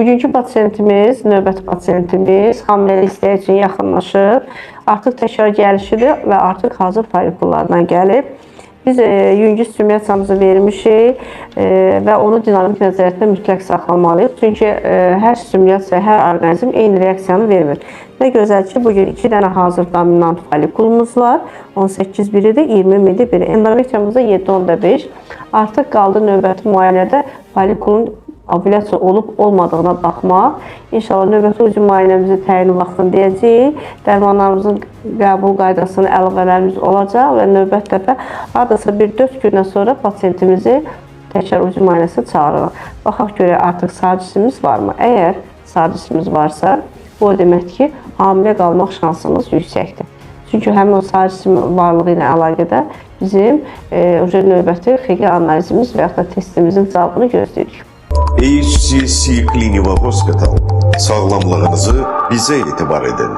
Bugünkü pasiyentimiz, növbəti pasiyentimiz hamiləlik istəyi üçün yaxınlaşır. Artıq təkrar gəlişidir və artıq hazır folikullardan gəlib. Biz yüngül stimulasiямızı vermişik və onu dinamik nəzarətdə mütləq saxlamalıyıq. Çünki hər stimulasiya, hər orqanizm eyni reaksiyanı vermir. Nə gözəl ki, bugün 2 dənə hazır dominant folikulumuz var. 18 biridir, 20 midi biri. Endometriumuzda 7-5. Artıq qaldı növbəti müayinədə folikulun ovulyasiya olub-olmadığına baxmaq. İnşallah növbəti ucu müayinəmizi təyin vaxtını deyəcəyik. Dərmanlarımızın qəbul qaydasını əlavələrimiz olacaq və növbət dəfə hardasa 1-4 gündən sonra pasiyentimizi təkrar ucu müayinəsi çağırırıq. Baxaq görək artıq sarcisimiz varmı? Əgər sarcisimiz varsa, bu o deməkdir ki, hamilə qalmaq şansımız yüksəkdir. Çünki həmin o sarcisin varlığı ilə əlaqədə bizim növbəti xəqi analizimiz və yaxud da testimizin cavabını gözləyirik. HCC Clinical Hospital. Sağlamlığınızı bizə etibar edin.